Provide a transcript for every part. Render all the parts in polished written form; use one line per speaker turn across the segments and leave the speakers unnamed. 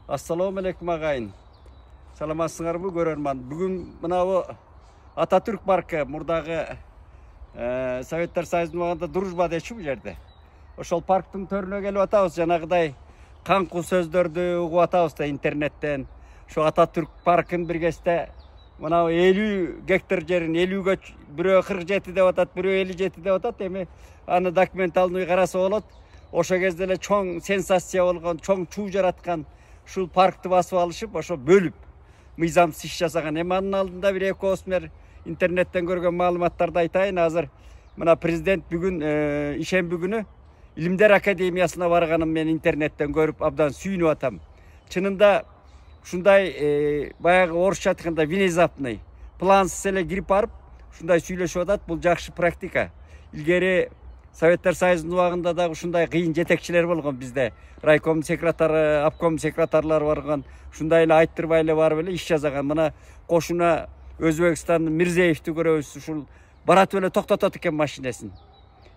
Assalamu alaikum agayın. Salamатсыңарбы көрөрман. Бүгүн мынабы Ататүрк паркы мурдагы Советтер Союзунун убагында дружба дечи бул жерде. Ошол парктын төрүнө келип атабыз, жанагыдай канкуу сөздөрдү угуп атабыз да интернеттен. Ошо Ататүрк паркын бир кезде мынабы 50 гектар жерин 50гө бирөө 47 деп атат, бирөө 57 деп атат. Эми аны документалдуу караса болот. Ошо кезде эле чоң сенсация болгон, чоң чуу жараткан ушул паркты басып алышып, ошо бөлүп мыйзамсыз иш жасаган. Эми анын алдында бир эки осмер интернеттен көргөн маалыматтарды айтайын. Азыр мына президент бүгүн ишемби күнү Илимдер академиясына барганын мен интернеттен көрүп абдан сүйүнүп атам. Чынында ушундай баягы орусча айтканда внезапный плансыз эле кирип барып ушундай сүйлөшүп атат. Бул жакшы практика. Илгери Советтер Союзунун убагында да ушундай кыйын жетекчилер болгон бизде. Райком секретары, обком секретарлары барган. Ушундай эле айттырбай эле барып эле иш жасаган. Мына кошуна Өзбекстандын Мирзеевди көрөбүз. Ушул барат эле токтотот экен машинасын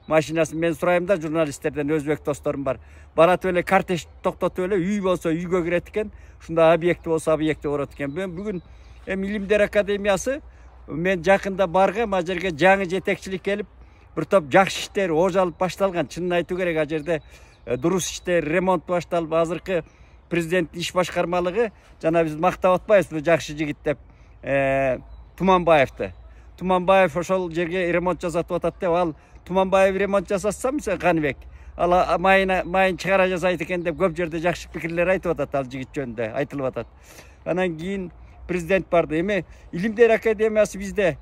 мен сурайм да журналисттерден, өзбек досторум бар. Барат эле кортеж токтотуп эле үй болсо үйгө кирет экен. Ушундай объекти болсо объекти барат экен. Мен бүгүн Илимдер академиясы мен жакында баргам, а жерге жаңы жетекчилик келип bir топ жакшы иштер ожалып башталган. Чынын айтуу керек, а жерде дурус иштер, ремонт башталып, азыркы президенттин иш башкармалыгы жана биз мактап атпайбыз бул жакшы жигит деп Туманбаевди. Туманбаев ошол жерге ремонт жасатып атат деп, ал Туманбаев ремонт жасатса мисалы Каныбек, ал майын чыгара жасайт экен деп көп жерде жакшы пикирлер айтып атат, ал жигит жөнүндө айтылып атат. Анан кийин президент барды. Эми Илимдер академиясы бизде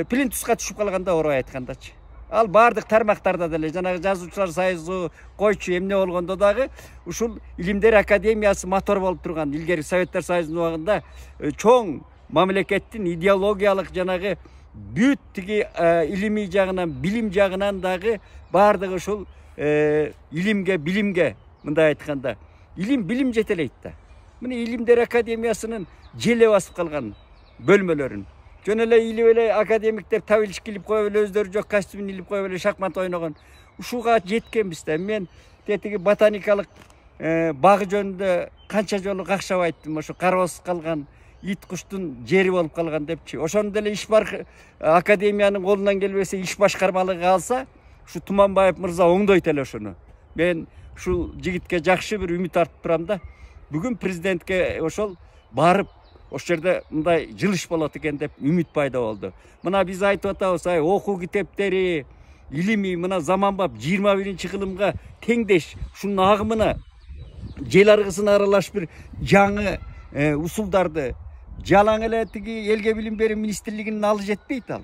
плинтуска түшүп калганда, орой айткандачы. Ал бардык тармактарда деле жанагы жазуучулар союзу койчу эмне болгондо дагы ушул Илимдер академиясы мотор болуп турган. Илгери Советтер Союзунун убагында чоң мамлекеттин идеологиялык жанагы бүт тиги илимий жагынан, билим жагынан дагы бардыгы ушул илимге, билимге, мындай айтканда илим билим жетелейт да. Мына Илимдер академиясынын желе басып калган бөлмөлөрүн жөн эле илип эле академиктер табилиш килип коюп эле өздөрү жок костюмун илип коюп эле шахмат ойногон. Ушуга жеткенбиз да. Мен тетиги ботаникалык багы жөнүндө канча жолу какшап айттым. Ошо кароосуз калган, ит куштун жери болуп калган депчи. Ошону деле иш бар академиянын колунан келбесе, иш башкармалыгы алса, ушу Туманбаев мырза оңдойт эле ошону. Мен ушул жигитке жакшы бир үмүт артып турам да. Бүгүн президентке ошол барып ошол жерде мындай жылыш болот экен деп үмүт пайда болду. Мына биз айтып атабыз, окуу китептери, илимий мына заманбап 21-кылымга теңдеш ушунун агымына жел аргысына аралаш бир жаңы усулдарды жалаң эле тиги элге билим берүү министрлигинин алы жетпейт ал.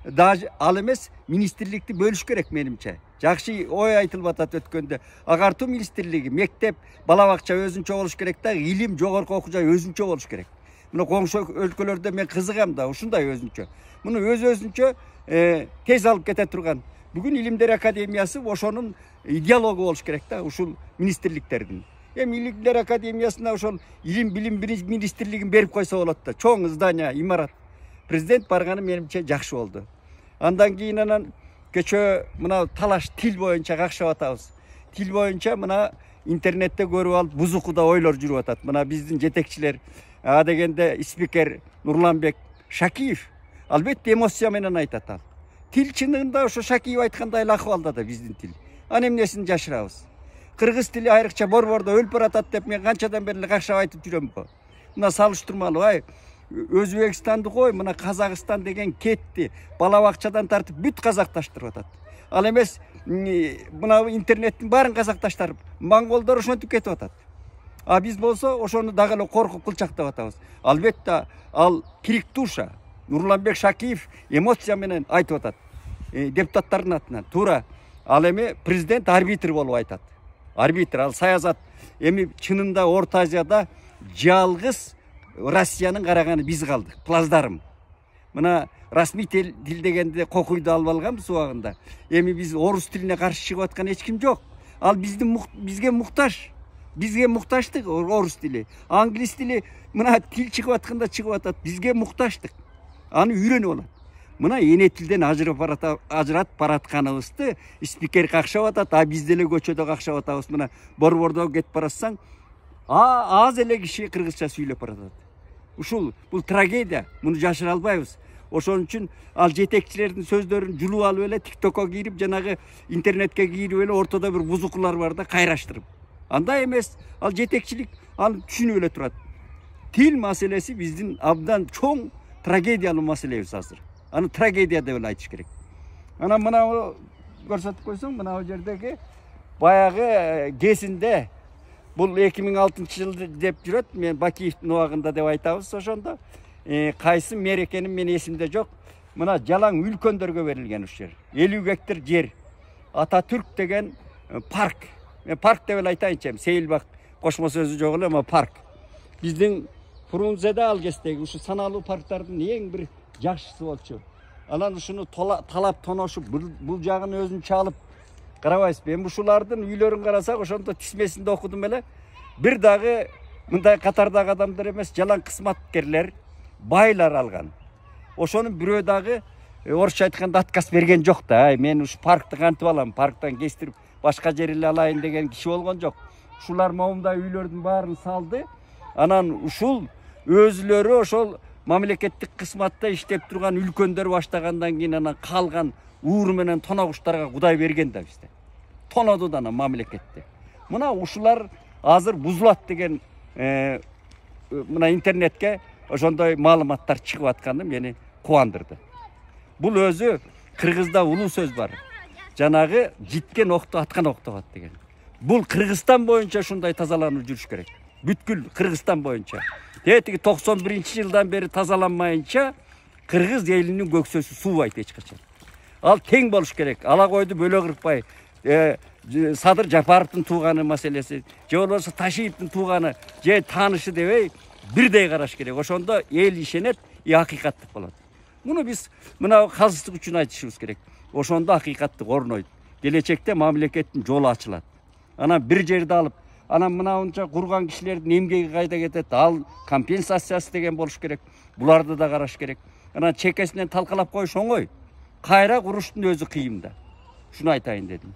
Даже ал эмес, министрликти бөлүш керек менимче. Жакшы ой айтылып атат өткөндө. Агартуу министрлиги, мектеп, бала бакча өзүнчө болуш керек да, илим, жогорку окуу жай өзүнчө болуш керек. Мына коңшу өлкөлөрдө мен кызыгам да, ушундай өзүнчө. Муну өзүнчө тез алып кете турган. Бүгүн Илимдер академиясы ошонун идеологу болуш керек да, ушул министрликтердин. Эми Илимдер академиясына ошол илим билим министрлигин берип койсо болот да, чоң здание, имарат. Президент барганы менимче жакшы болду. Андан кийин анан кечөө мына талаш тил боюнча какшап атабыз. Тил боюнча мына интернетте көрүп алып бузукуда ойлор жүрүп атат. Мына биздин жетекчилер дегенде спикер Нурланбек Шакиев албетте эмоция менен айтат ал. Тил чынында ошо Шакиев айткандай эле акыбалда да биздин тил. Аны эмнесин жашырабыз? Кыргыз тили айрыкча борбордо өлүп баратат деп мен канчадан бери эле какшап айтып жүрөм го. Мына салыштырмалуу Өзбекстанды кой, мына Казакстан деген кетти. Бала бакчадан тартып бүт казакташтырып атат. Ал эмес мына интернеттин баарын казакташтырып, монголдор ошентип кетип атат. А биз болсо ошону дагы эле коркуп кылчактап атабыз. Албетте ал кирик туша. Нурланбек Шакиев эмоция менен айтып атат. Депутаттардын атынан туура. Ал эми президент арбитр болуп айтат. Арбитр, ал саясат. Эми чынында Орто Азияда жалгыз Россиянын караганы биз калдык. Плаздарым. Мына расмий тил дегенде кокуйду алып алганбыз убагында. Эми биз орус тилине каршы чыгып аткан эч ким жок. Ал бизге муктаж. Бизге мукташтык орус тили. Англис тили мына тил чыгып атканда чыгып атат. Бизге мукташтык. Аны үйрөнүп алат. Мына эне тилден ажырат баратканыбызды спикер какшап атат, а биз деле көчөдө какшап атабыз. Мына борбордо кетип баратсаң, аз эле киши кыргызча сүйлөп баратат. Бул трагедия. Муну жашыра албайбыз. Ошон үчүн ал жетекчилердин сөздөрүн жулуп алып эле тиктокко кирип, жанагы интернетке кирип эле ортодо бир бузукулар бар да кайраштырып. Андай эмес, ал жетекчилик аны түшүнүп эле турат. Тил маселеси биздин абдан чоң трагедиялуу маселебиз азыр. Аны трагедия деп эле айтыш керек. Анан мына көрсөтүп койсоң, мына жердеги баягы кезинде бул 2006 жыл деп жүрөт. Мен Бакиевдин убагында деп айтабыз ошондо. Кайсы мерекенин мен эсимде жок. Мына жалаң үлкөндөргө берилген уш жер. 50 гектар жер. Ататүрк деген парк. Мен парк деп эле айтайынчы. Сейилбак кошмо сөзү жок эле, ама парк. Биздин Фрунзеде ал кездеги ушу саналуу парктардын эң бир жакшысы болчу. Анан ушуну талап тоношуп бул жагын өзүнчө алып карабайсызбы? Эми ушулардын үйлөрүн карасак, ошондо тизмесинде окудум эле. Бир дагы мындай катардагы адамдар эмес, жалаң кызматкерлер, байлар алган. Ошонун бирөө дагы орусча айтканда отказ берген жок да. Мен ушу паркты кантип алам, парктан кестирип башка жер эле алайын деген киши болгон жок. Ушулар моундай үйлөрдүн баарын салды. Анан ушул өзүлөрү ошол мамлекеттик кызматта иштеп турган үлкөндөр баштагандан кийин анан калган ууру менен тоногуштарга кудай берген да бизде. Тоноду да анан мамлекетте. Мына ушулар азыр бузулат деген мына интернетке ошондой маалыматтар чыгып атканы мени кубандырды. Бул өзү кыргызда улуу сөз бар. Жанагы житкен окту аткан октогот деген. Бул Кыргызстан боюнча ушундай тазаланып жүрүш керек. Бүткүл Кыргызстан боюнча. Тиги 91-жылдан бери тазаланмайынча кыргыз элинин көксөсү суубайт эч качан. Ал тең болуш керек. Ала койду бөлө кырпай. Садыр Жапаровдун тууганы маселеси, же болбосо Ташиевдин тууганы, же таанышы дебей бирдей караш керек. Ошондо эл ишенет, акыйкаттык болот. Муну биз мына калыстык үчүн айтышыбыз керек. Ошондо акыйкаттык орнойт. Келечекте мамлекеттин жолу ачылат. Анан бир жерди алып, анан мынанча курган кишилердин эмгеги кайда кетет? Ал компенсациясы деген болуш керек. Буларды да караш керек. Анан чекесинен талкалап коюш оңой. Кайра куруштун өзү кыйын да. Шуну айтайын дедим.